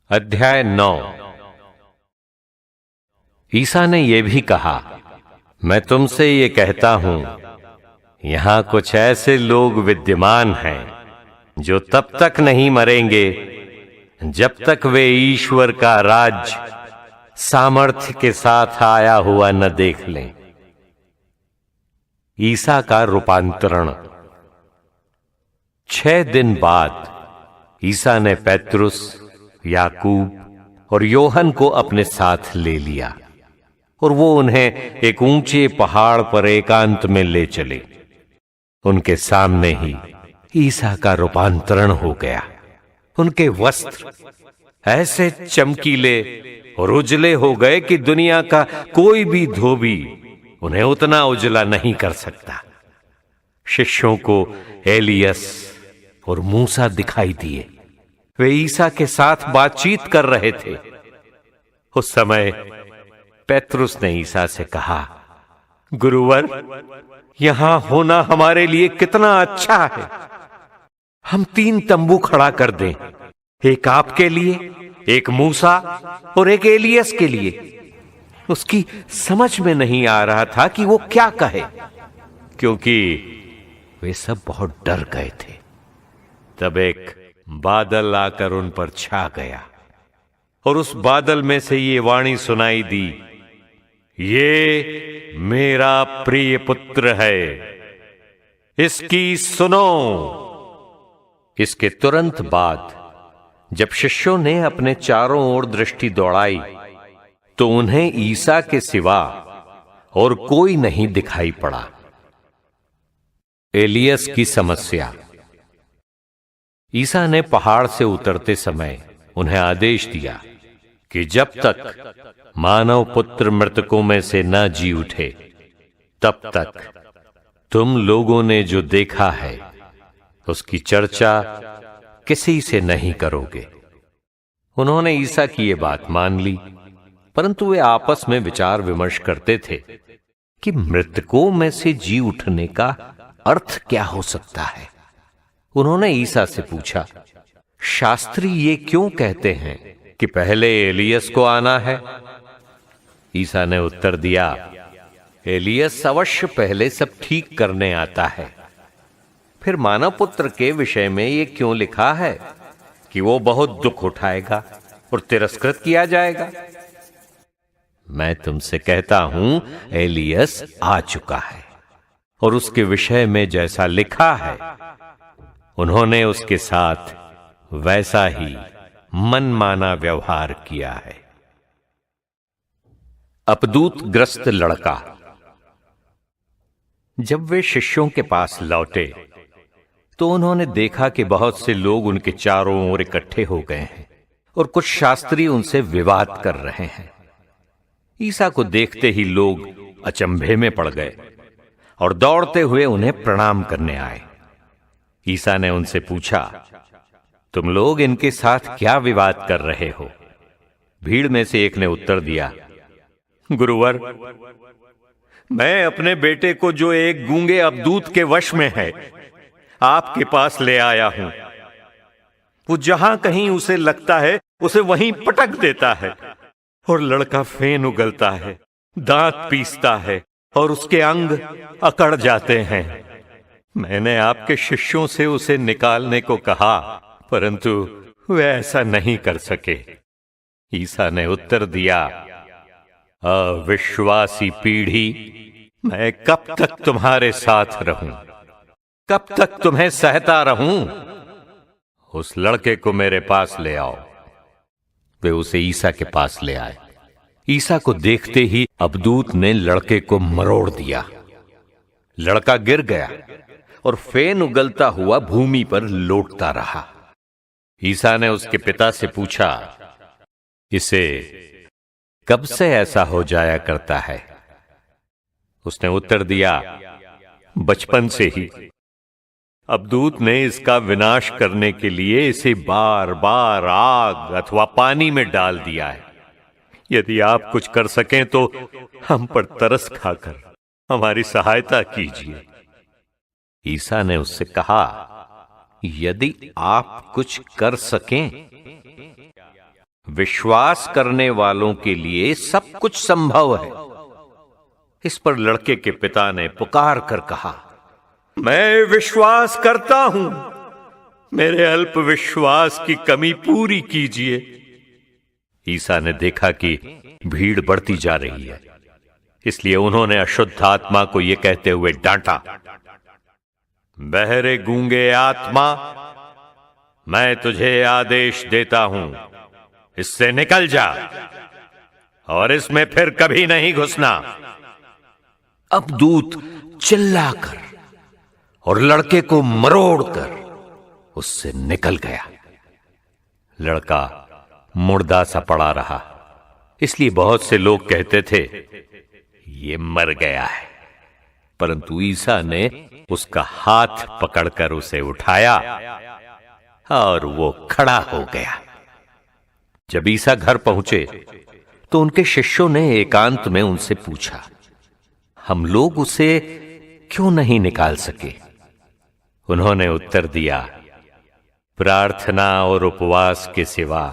अध्याय 9। ईसा ने यह भी कहा, मैं तुमसे ये कहता हूं, यहां कुछ ऐसे लोग विद्यमान हैं जो तब तक नहीं मरेंगे जब तक वे ईश्वर का राज्य सामर्थ्य के साथ आया हुआ न देख लें। ईसा का रूपांतरण। 6 दिन बाद ईसा ने पेत्रुस, याकूब और योहन को अपने साथ ले लिया और वो उन्हें एक ऊंचे पहाड़ पर एकांत में ले चले। उनके सामने ही ईसा का रूपांतरण हो गया। उनके वस्त्र ऐसे चमकीले और उजले हो गए कि दुनिया का कोई भी धोबी उन्हें उतना उजला नहीं कर सकता। शिष्यों को एलियस और मूसा दिखाई दिए। वे ईसा के साथ बातचीत कर रहे थे। उस समय पेत्रुस ने ईसा से कहा, गुरुवर, यहां होना हमारे लिए कितना अच्छा है। हम 3 तंबू खड़ा कर दें, एक आपके लिए, एक मूसा और एक एलियस के लिए। उसकी समझ में नहीं आ रहा था कि वो क्या कहे, क्योंकि वे सब बहुत डर गए थे। तब एक बादल आकर उन पर छा गया और उस बादल में से ये वाणी सुनाई दी, ये मेरा प्रिय पुत्र है, इसकी सुनो। इसके तुरंत बाद जब शिष्यों ने अपने चारों ओर दृष्टि दौड़ाई तो उन्हें ईसा के सिवा और कोई नहीं दिखाई पड़ा। एलियस की समस्या। ईसा ने पहाड़ से उतरते समय उन्हें आदेश दिया कि जब तक मानव पुत्र मृतकों में से न जी उठे, तब तक तुम लोगों ने जो देखा है उसकी चर्चा किसी से नहीं करोगे। उन्होंने ईसा की ये बात मान ली, परंतु वे आपस में विचार विमर्श करते थे कि मृतकों में से जी उठने का अर्थ क्या हो सकता है। उन्होंने ईसा से पूछा, शास्त्री ये क्यों कहते हैं कि पहले एलियस को आना है? ईसा ने उत्तर दिया, एलियस अवश्य पहले सब ठीक करने आता है। फिर मानव पुत्र के विषय में ये क्यों लिखा है कि वो बहुत दुख उठाएगा और तिरस्कृत किया जाएगा? मैं तुमसे कहता हूं, एलियस आ चुका है और उसके विषय में जैसा लिखा है उन्होंने उसके साथ वैसा ही मनमाना व्यवहार किया है। अपदूत ग्रस्त लड़का। जब वे शिष्यों के पास लौटे तो उन्होंने देखा कि बहुत से लोग उनके चारों ओर इकट्ठे हो गए हैं और कुछ शास्त्री उनसे विवाद कर रहे हैं। ईसा को देखते ही लोग अचंभे में पड़ गए और दौड़ते हुए उन्हें प्रणाम करने आए। ईसा ने उनसे पूछा, तुम लोग इनके साथ क्या विवाद कर रहे हो? भीड़ में से एक ने उत्तर दिया, गुरुवर, मैं अपने बेटे को जो एक गूंगे अबदूत के वश में है आपके पास ले आया हूं। वो जहां कहीं उसे लगता है उसे वहीं पटक देता है और लड़का फेन उगलता है, दांत पीसता है और उसके अंग अकड़ जाते हैं। मैंने आपके शिष्यों से उसे निकालने को कहा, परंतु वे ऐसा नहीं कर सके। ईसा ने उत्तर दिया, अविश्वासी पीढ़ी, मैं कब तक तुम्हारे साथ रहूं? कब तक तुम्हें सहता रहूं? उस लड़के को मेरे पास ले आओ। वे उसे ईसा के पास ले आए। ईसा को देखते ही अबदूत ने लड़के को मरोड़ दिया। लड़का गिर गया और फेन उगलता हुआ भूमि पर लोटता रहा। ईसा ने उसके पिता से पूछा, इसे कब से ऐसा हो जाया करता है? उसने उत्तर दिया, बचपन से ही। अबदूत ने इसका विनाश करने के लिए इसे बार बार आग अथवा पानी में डाल दिया है। यदि आप कुछ कर सकें तो हम पर तरस खाकर हमारी सहायता कीजिए। ईसा ने उससे कहा, यदि आप कुछ कर सकें विश्वास करने वालों के लिए सब कुछ संभव है। इस पर लड़के के पिता ने पुकार कर कहा, मैं विश्वास करता हूं, मेरे अल्प विश्वास की कमी पूरी कीजिए। ईसा ने देखा कि भीड़ बढ़ती जा रही है, इसलिए उन्होंने अशुद्ध आत्मा को यह कहते हुए डांटा, बहरे गूंगे आत्मा, मैं तुझे आदेश देता हूं, इससे निकल जा और इसमें फिर कभी नहीं घुसना। अब दूत चिल्लाकर और लड़के को मरोड़कर उससे निकल गया। लड़का मुर्दा सा पड़ा रहा, इसलिए बहुत से लोग कहते थे ये मर गया है, परंतु ईसा ने उसका हाथ पकड़कर उसे उठाया और वो खड़ा हो गया। जब ईसा घर पहुंचे तो उनके शिष्यों ने एकांत में उनसे पूछा, हम लोग उसे क्यों नहीं निकाल सके? उन्होंने उत्तर दिया, प्रार्थना और उपवास के सिवा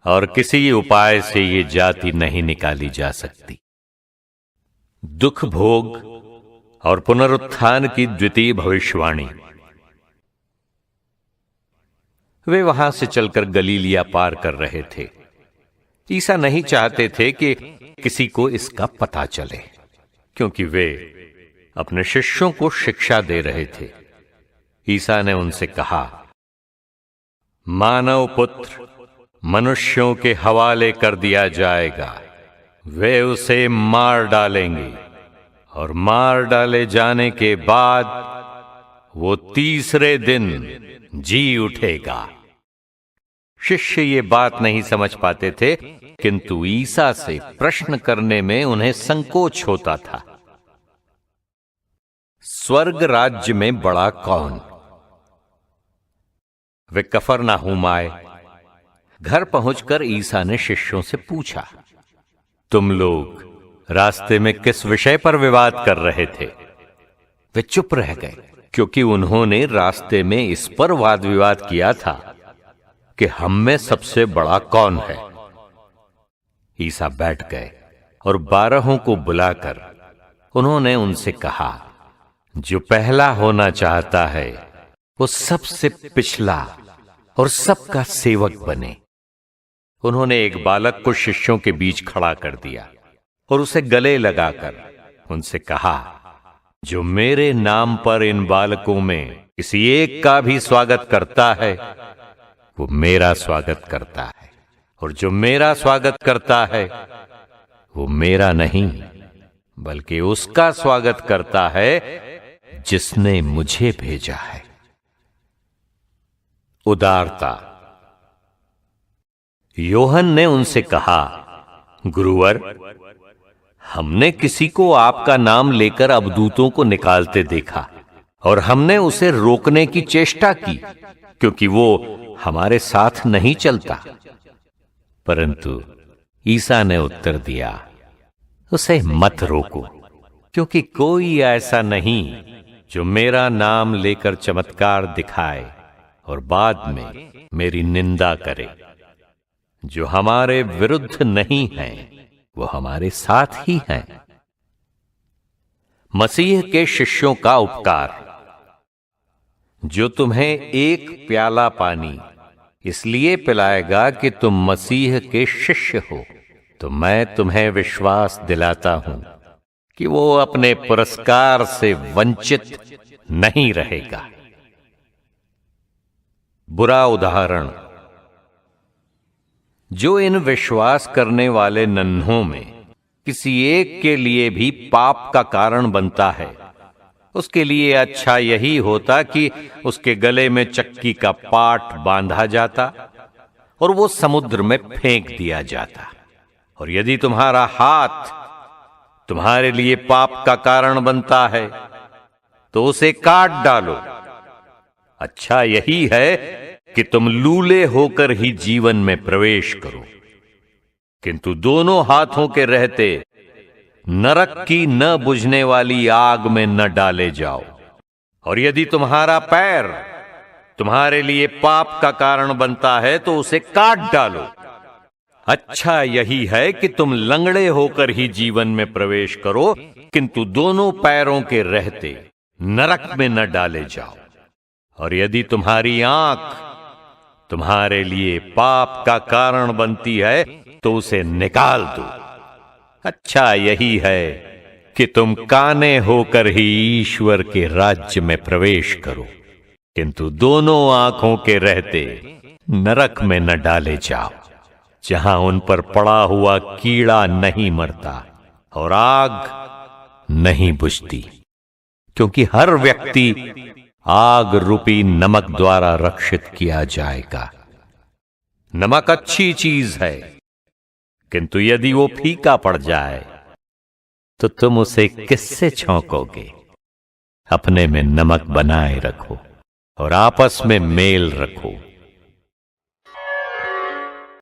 और किसी उपाय से ये जाति नहीं निकाली जा सकती। दुख भोग और पुनरुत्थान की द्वितीय भविष्यवाणी। वे वहां से चलकर गलीलिया पार कर रहे थे। ईसा नहीं चाहते थे कि किसी को इसका पता चले, क्योंकि वे अपने शिष्यों को शिक्षा दे रहे थे। ईसा ने उनसे कहा, मानव पुत्र मनुष्यों के हवाले कर दिया जाएगा, वे उसे मार डालेंगे और मार डाले जाने के बाद वो तीसरे दिन जी उठेगा। शिष्य ये बात नहीं समझ पाते थे, किंतु ईसा से प्रश्न करने में उन्हें संकोच होता था। स्वर्ग राज्य में बड़ा कौन? वे कफरनाहूम आए। घर पहुंचकर ईसा ने शिष्यों से पूछा, तुम लोग रास्ते में किस विषय पर विवाद कर रहे थे? वे चुप रह गए, क्योंकि उन्होंने रास्ते में इस पर वाद विवाद किया था कि हम में सबसे बड़ा कौन है। ईसा बैठ गए और 12 को बुलाकर उन्होंने उनसे कहा, जो पहला होना चाहता है वो सबसे पिछला और सबका सेवक बने। उन्होंने एक बालक को शिष्यों के बीच खड़ा कर दिया और उसे गले लगाकर उनसे कहा, जो मेरे नाम पर इन बालकों में किसी एक का भी स्वागत करता है वो मेरा स्वागत करता है, और जो मेरा स्वागत करता है वो मेरा नहीं बल्कि उसका स्वागत करता है जिसने मुझे भेजा है। उदारता। योहन ने उनसे कहा, गुरुवर, हमने किसी को आपका नाम लेकर अबदूतों को निकालते देखा और हमने उसे रोकने की चेष्टा की, क्योंकि वो हमारे साथ नहीं चलता। परंतु ईसा ने उत्तर दिया, उसे मत रोको, क्योंकि कोई ऐसा नहीं जो मेरा नाम लेकर चमत्कार दिखाए और बाद में मेरी निंदा करे। जो हमारे विरुद्ध नहीं हैं वो हमारे साथ ही हैं। मसीह के शिष्यों का उपकार। जो तुम्हें एक प्याला पानी इसलिए पिलाएगा कि तुम मसीह के शिष्य हो, तो मैं तुम्हें विश्वास दिलाता हूं कि वो अपने पुरस्कार से वंचित नहीं रहेगा। बुरा उदाहरण। जो इन विश्वास करने वाले नन्हों में किसी एक के लिए भी पाप का कारण बनता है, उसके लिए अच्छा यही होता कि उसके गले में चक्की का पाट बांधा जाता और वो समुद्र में फेंक दिया जाता। और यदि तुम्हारा हाथ तुम्हारे लिए पाप का कारण बनता है तो उसे काट डालो। अच्छा यही है कि तुम लूले होकर ही जीवन में प्रवेश करो, किंतु दोनों हाथों के रहते नरक की न बुझने वाली आग में न डाले जाओ। और यदि तुम्हारा पैर तुम्हारे लिए पाप का कारण बनता है तो उसे काट डालो। अच्छा यही है कि तुम लंगड़े होकर ही जीवन में प्रवेश करो, किंतु दोनों पैरों के रहते नरक में न डाले जाओ। और यदि तुम्हारी आंख तुम्हारे लिए पाप का कारण बनती है तो उसे निकाल दो। अच्छा यही है कि तुम काने होकर ही ईश्वर के राज्य में प्रवेश करो, किंतु दोनों आंखों के रहते नरक में न डाले जाओ, जहां उन पर पड़ा हुआ कीड़ा नहीं मरता और आग नहीं बुझती, क्योंकि हर व्यक्ति आग रूपी नमक द्वारा रक्षित किया जाएगा। नमक अच्छी चीज है, किंतु यदि वो फीका पड़ जाए तो तुम उसे किससे छौंकोगे? अपने में नमक बनाए रखो और आपस में मेल रखो।